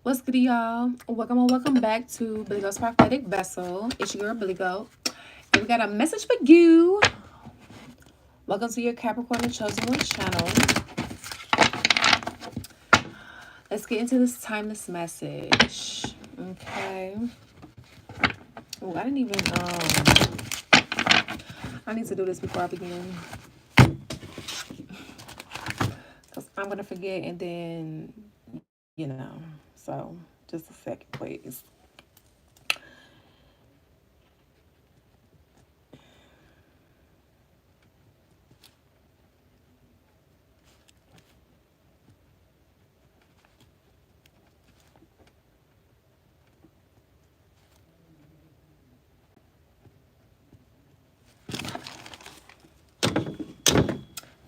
What's good, y'all? Welcome or welcome back to Billy Goat's Prophetic Vessel. It's your girl, Billy Goat. And we got a message for you. Welcome to your Capricorn and Chosen One channel. Let's get into this timeless message. Okay. Oh, I didn't even, I need to do this before I begin. Because I'm going to forget and then, So, just a second, please.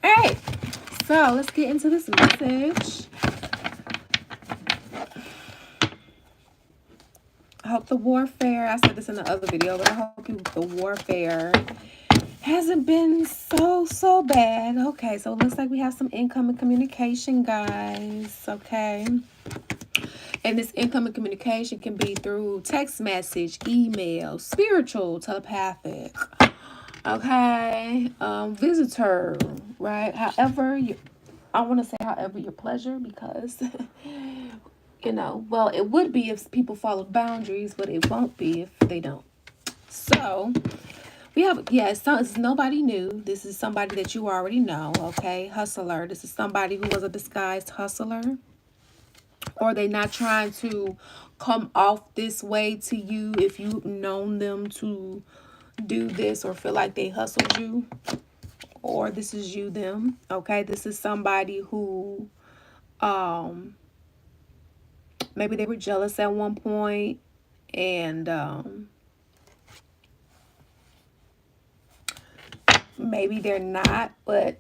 All right. So, let's get into this message. I hope the warfare, I said this in the other video, but I hope the warfare hasn't been so bad. Okay, so it looks like we have some incoming communication, guys. Okay. And this incoming communication can be through text message, email, spiritual, telepathic. Okay. Visitor, right? I want to say however your pleasure, because well, it would be if people followed boundaries, but it won't be if they don't. So we have, it's nobody new. This is somebody that you already know. Okay, hustler. This is somebody who was a disguised hustler, or they not trying to come off this way to you if you've known them to do this or feel like they hustled you, or this is you them. Okay, this is somebody who maybe they were jealous at one point, and maybe they're not, but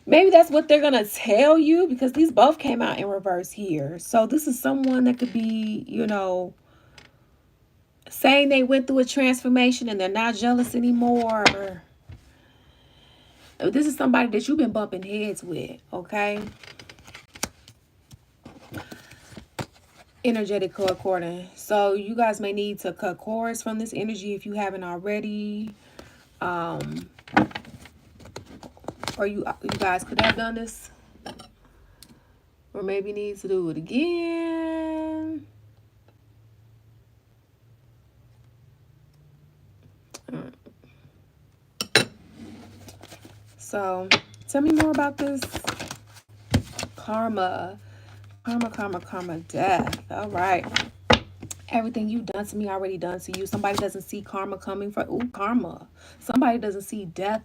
maybe that's what they're gonna tell you, because these both came out in reverse here. So this is someone that could be, saying they went through a transformation and they're not jealous anymore. This is somebody that you've been bumping heads with, okay? Energetic concordance. So you guys may need to cut cords from this energy if you haven't already. Or you guys could have done this, or maybe need to do it again. So tell me more about this karma, death. All right. Everything you've done to me already done to you. Somebody doesn't see karma coming for karma. Somebody doesn't see death.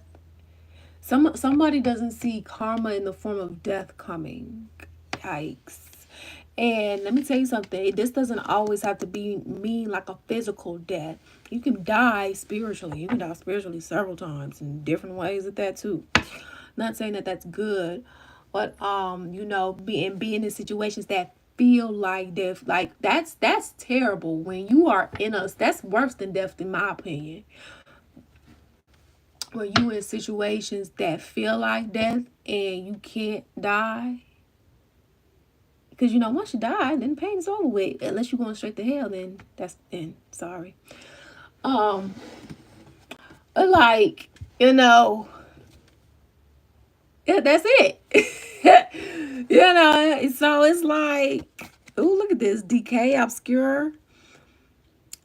Somebody doesn't see karma in the form of death coming. Yikes. And let me tell you something. This doesn't always have to mean like a physical death. You can die spiritually. You can die spiritually several times in different ways at that too. Not saying that that's good, but being in situations that feel like death, like that's terrible. When you are in us, that's worse than death, in my opinion. When you in situations that feel like death and you can't die, because once you die, then pain is over with. Unless you're going straight to hell, then sorry. Like, yeah, that's it. So it's like, oh, look at this. Decay, obscure,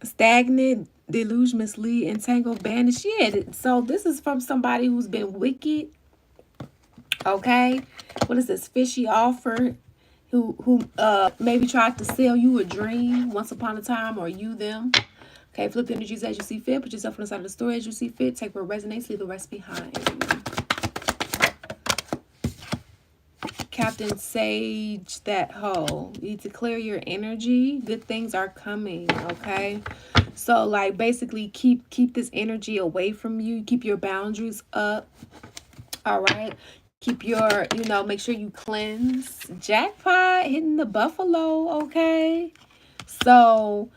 stagnant, deluge, mislead, entangled, banish. Yeah, so this is from somebody who's been wicked. Okay. What is this? Fishy offer. Who maybe tried to sell you a dream once upon a time, or you them. Okay, flip the energies as you see fit. Put yourself on the side of the story as you see fit. Take what resonates, leave the rest behind. Captain Sage, that hoe. You need to clear your energy. Good things are coming, okay? So, like, basically keep this energy away from you. Keep your boundaries up, all right? Keep your, make sure you cleanse. Jackpot, hitting the buffalo, okay? So,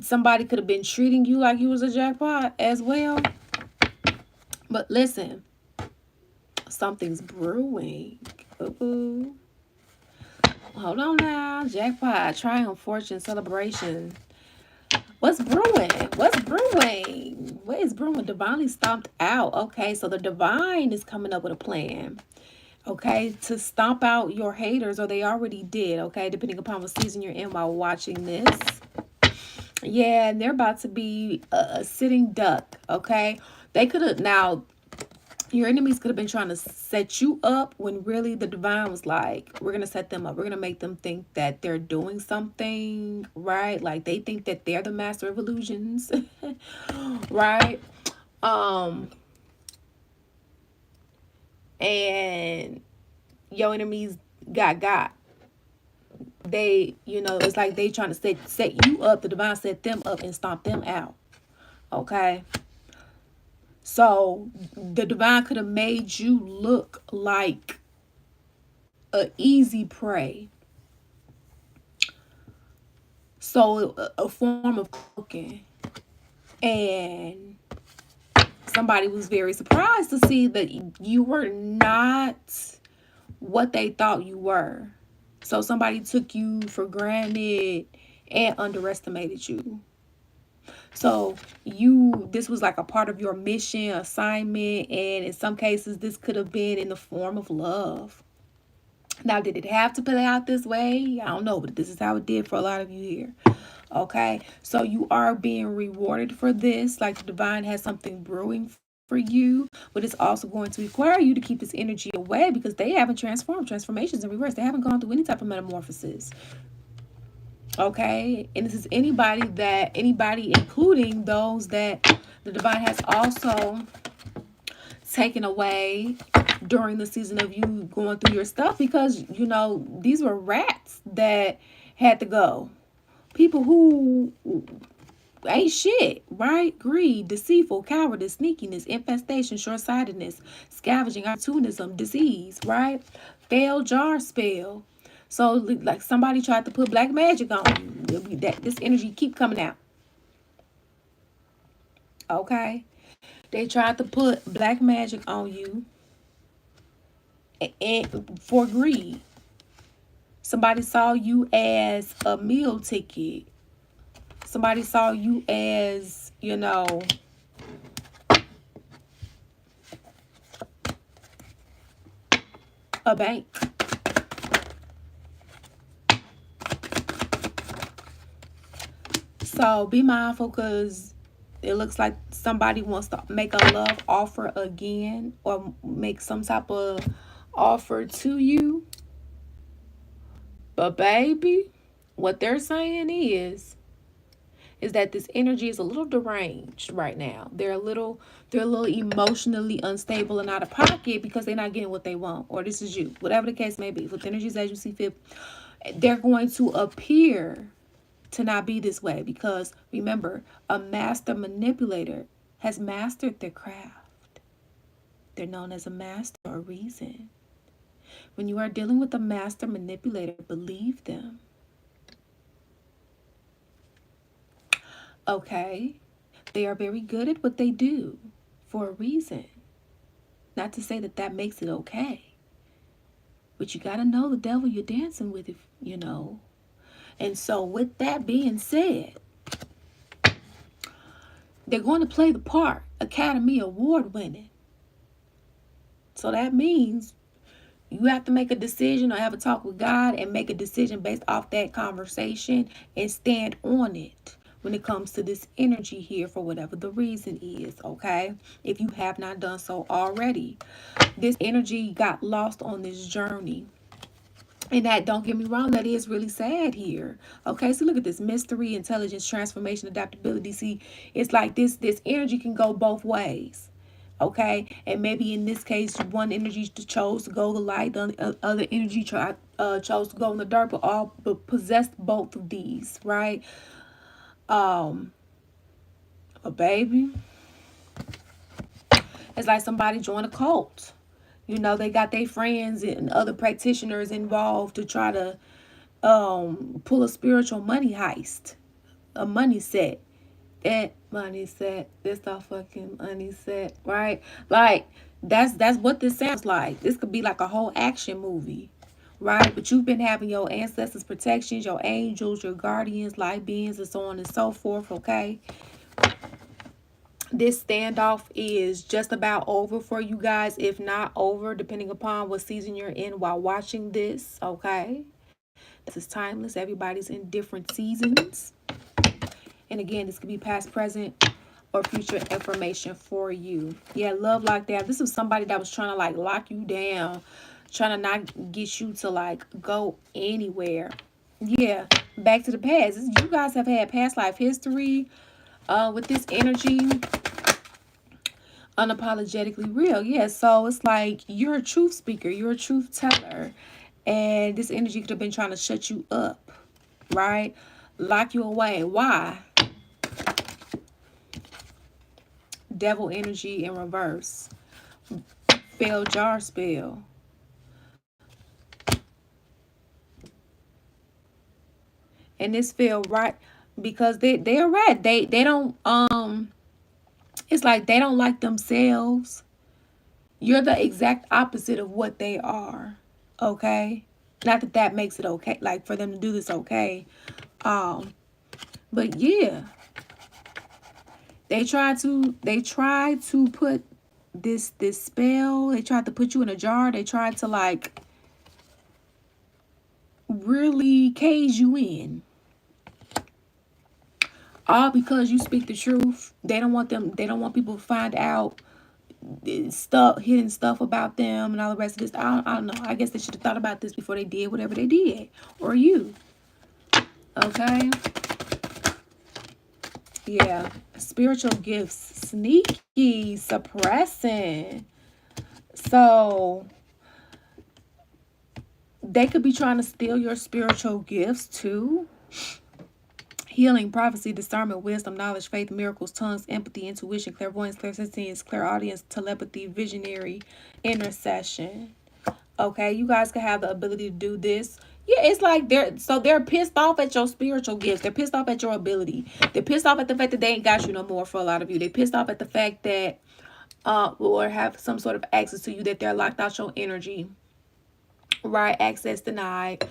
somebody could have been treating you like you was a jackpot as well. But listen, something's brewing. Ooh. Hold on now. Jackpot, triumph, fortune, celebration. What's brewing? What's brewing? What is brewing? Divinely stomped out. Okay, so the divine is coming up with a plan. Okay, to stomp out your haters, or they already did. Okay, depending upon what season you're in while watching this. Yeah, and they're about to be a sitting duck. Okay, they could have now. Your enemies could have been trying to set you up when really the divine was like, we're going to set them up. We're going to make them think that they're doing something, right? Like they think that they're the master of illusions, right? And your enemies got. They, it's like they trying to set you up. The divine set them up and stomp them out. Okay. So the divine could have made you look like a easy prey. So a form of cooking. And somebody was very surprised to see that you were not what they thought you were. So somebody took you for granted and underestimated you. So this was like a part of your mission, assignment, and in some cases, this could have been in the form of love. Now, did it have to play out this way? I don't know, but this is how it did for a lot of you here. Okay, so you are being rewarded for this. Like the divine has something brewing for you, but it's also going to require you to keep this energy away because they haven't transformed. Transformations in reverse. They haven't gone through any type of metamorphosis. Okay, and this is anybody, including those that the divine has also taken away during the season of you going through your stuff, because these were rats that had to go. People who ain't shit, right? Greed, deceitful, cowardice, sneakiness, infestation, short-sightedness, scavenging, opportunism, disease, right? Failed jar spell. So like somebody tried to put black magic on you. This energy keep coming out. Okay? They tried to put black magic on you and for greed. Somebody saw you as a meal ticket. Somebody saw you as, a bank. So be mindful, because it looks like somebody wants to make a love offer again, or make some type of offer to you. But baby, what they're saying is that this energy is a little deranged right now. They're a little emotionally unstable and out of pocket because they're not getting what they want, or this is you, whatever the case may be. With energies as you see fit, they're going to appear to not be this way, because remember, a master manipulator has mastered their craft. They're known as a master for a reason. When you are dealing with a master manipulator, believe them. Okay? They are very good at what they do for a reason. Not to say that that makes it okay. But you got to know the devil you're dancing with, if you know. And so with that being said, they're going to play the part Academy Award winning. So that means you have to make a decision, or have a talk with God and make a decision based off that conversation and stand on it when it comes to this energy here, for whatever the reason is, okay? If you have not done so already. This energy got lost on this journey. And that, don't get me wrong, that is really sad here. Okay, so look at this: mystery, intelligence, transformation, adaptability. See, it's like this energy can go both ways. Okay, and maybe in this case, one energy chose to go the light, the other energy chose to go in the dark, but possessed both of these, right? A baby, it's like somebody joined a cult. They got their friends and other practitioners involved to try to pull a spiritual money heist, a money set. That money set, this a fucking money set, right? Like that's what this sounds like. This could be like a whole action movie right? But you've been having your ancestors' protections, your angels, your guardians, light beings, and so on and so forth, okay? This standoff is just about over for you guys, if not over, depending upon what season you're in while watching this, okay? This is timeless. Everybody's in different seasons. And again, this could be past, present, or future information for you. Yeah, love lockdown. This is somebody that was trying to like lock you down, trying to not get you to like go anywhere. Yeah, back to the past. You guys have had past life history with this energy. Unapologetically real. Yeah, so it's like you're a truth speaker, you're a truth teller, and this energy could have been trying to shut you up, right? Lock you away. Why? Devil energy in reverse. Failed jar spell. And this feel right because they're right. They don't it's like they don't like themselves. You're the exact opposite of what they are. Okay? Not that that makes it okay, like for them to do this, okay? But yeah, they tried to put this spell. They tried to put you in a jar. They tried to like really cage you in. All because you speak the truth. They don't want people to find out stuff, hidden stuff about them and all the rest of this. I don't know. I guess they should have thought about this before they did whatever they did. Or you. Okay? Yeah. Spiritual gifts. Sneaky. Suppressing. So they could be trying to steal your spiritual gifts too. Healing, prophecy, discernment, wisdom, knowledge, faith, miracles, tongues, empathy, intuition, clairvoyance, clairsentience, clairaudience, telepathy, visionary, intercession. Okay, you guys can have the ability to do this. Yeah, it's like they're pissed off at your spiritual gifts. They're pissed off at your ability. They're pissed off at the fact that they ain't got you no more for a lot of you. They're pissed off at the fact that or have some sort of access to you, that they're locked out your energy. Right, access denied.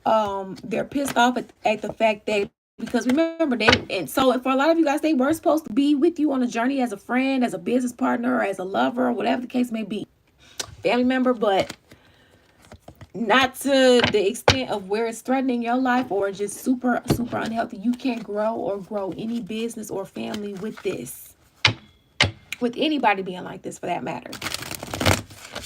They're pissed off at the fact that, because remember, and so for a lot of you guys, they were supposed to be with you on a journey as a friend, as a business partner, or as a lover, or whatever the case may be, family member, but not to the extent of where it's threatening your life or just super unhealthy. You can't grow or grow any business or family with this, with anybody being like this for that matter.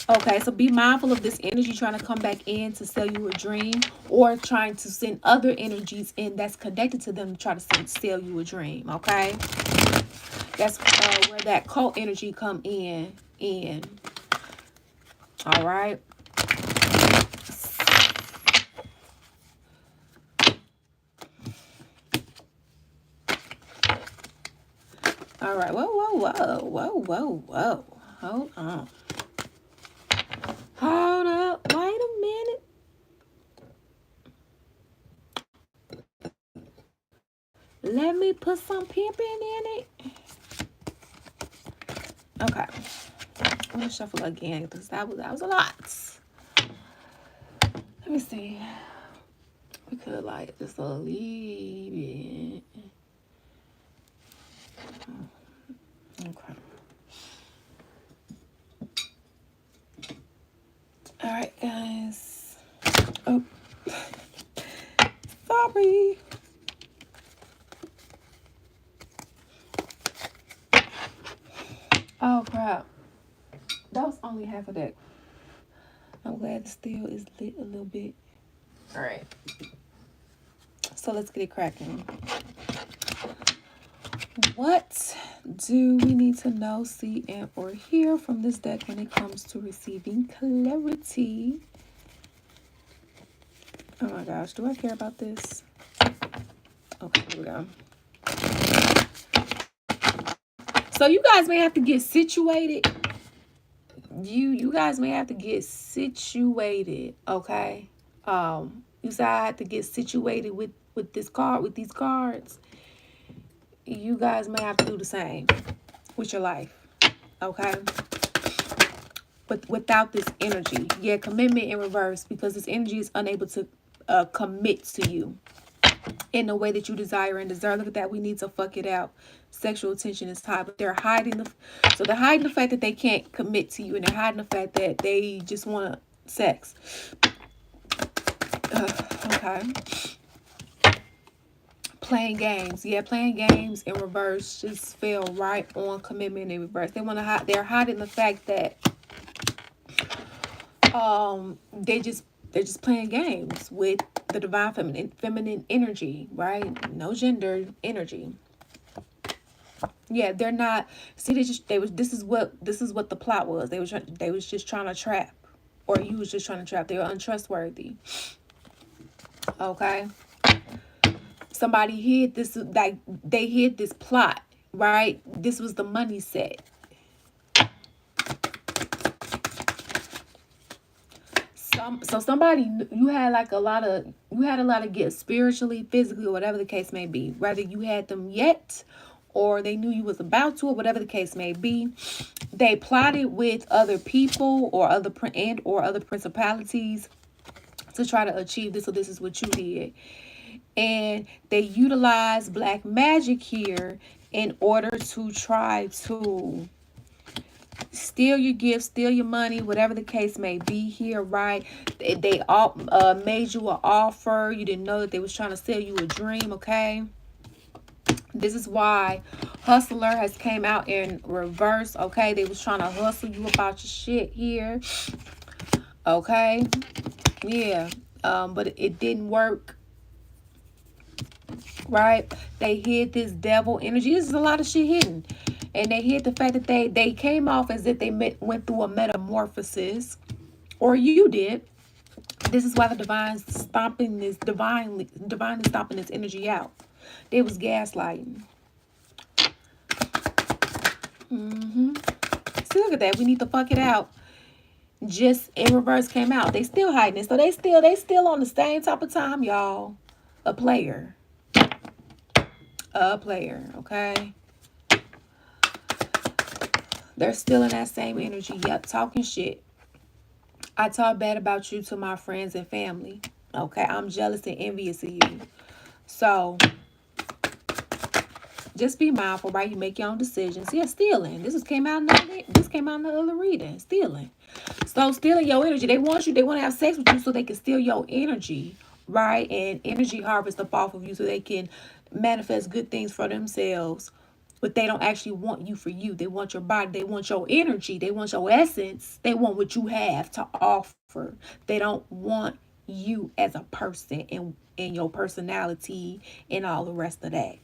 Okay, so be mindful of this energy trying to come back in to sell you a dream, or trying to send other energies in that's connected to them to try to sell you a dream. Okay, that's where that cult energy come in. All right. All right. Whoa. Hold on. Hold up. Wait a minute. Let me put some pimping in it. Okay. I'm gonna shuffle again because that was a lot. Let me see. We could like just a little bit. Okay. All right, guys. Oh, sorry. Oh crap. That was only half of that. I'm glad it still is lit a little bit. All right. So let's get it cracking. What do we need to know, see, and or hear from this deck when it comes to receiving clarity? Oh my gosh, do I care about this? Okay, here we go. So you guys may have to get situated. You guys may have to get situated, okay? You said I had to get situated with this card, with these cards. You guys may have to do the same with your life, okay? but without this energy. Yeah, commitment in reverse, because this energy is unable to commit to you in the way that you desire and deserve. Look at that. We need to fuck it out. Sexual tension is high, but they're hiding so they're hiding the fact that they can't commit to you, and they're hiding the fact that they just want sex. Okay. Playing games. Yeah, playing games in reverse just fell right on commitment in reverse. They want to hide. They're hiding the fact that they're just playing games with the divine feminine energy, right? No gender energy. Yeah, they're not. See, this is what the plot was. They was just trying to trap, or you was just trying to trap. They were untrustworthy. Okay. Somebody hid this, like they hid this plot, right? This was the money set. So somebody, you had a lot of gifts spiritually, physically, or whatever the case may be. Whether you had them yet, or they knew you was about to, or whatever the case may be. They plotted with other people or other principalities to try to achieve this. So this is what you did. And they utilized black magic here in order to try to steal your gifts, steal your money, whatever the case may be here, right? They all made you an offer. You didn't know that they was trying to sell you a dream, okay? This is why Hustler has came out in reverse, okay? They was trying to hustle you about your shit here, okay? Yeah, but it didn't work, right? They hid this devil energy. This is a lot of shit hidden. And they hid the fact that they came off as if they went through a metamorphosis, or you did. This is why the divine's stomping this divinely stomping this energy out. They was gaslighting. See, look at that. We need to fuck it out. Just in reverse came out. They still hiding it. So they still on the same type of time, y'all. A player, okay? They're still in that same energy. Yep, talking shit. I talk bad about you to my friends and family. Okay, I'm jealous and envious of you. So just be mindful, right? You make your own decisions. Yeah, stealing. This came out in the other reading. Stealing. So stealing your energy. They want to have sex with you so they can steal your energy, right? And energy harvest up off of you so they can manifest good things for themselves. But they don't actually want you for you. They want your body. They want your energy. They want your essence. They want what you have to offer. They don't want you as a person and your personality and all the rest of that.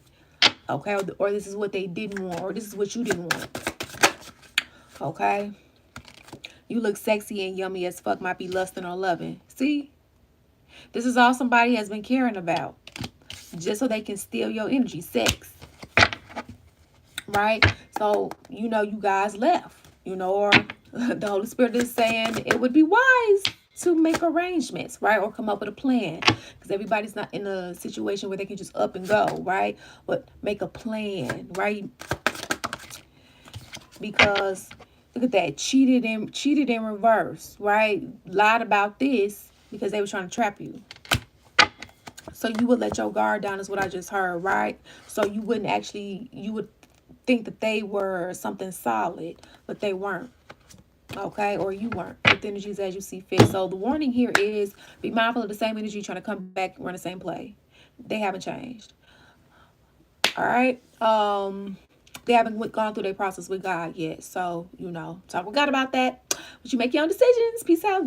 Okay? Or this is what they didn't want. Or this is what you didn't want. Okay? You look sexy and yummy as fuck. Might be lusting or loving. See? This is all somebody has been caring about. Just so they can steal your energy. Sex. Right? So, you guys left, or the Holy Spirit is saying it would be wise to make arrangements, right? Or come up with a plan, because everybody's not in a situation where they can just up and go, right? But make a plan, right? Because look at that, cheated in reverse, right? Lied about this because they were trying to trap you. So you would let your guard down is what I just heard, right? So you would think that they were something solid, but they weren't. Okay, or you weren't. With energies as you see fit. So the warning here is be mindful of the same energy trying to come back and run the same play. They haven't changed. All right. They haven't gone through their process with God yet. So, talk with God about that. But you make your own decisions. Peace out.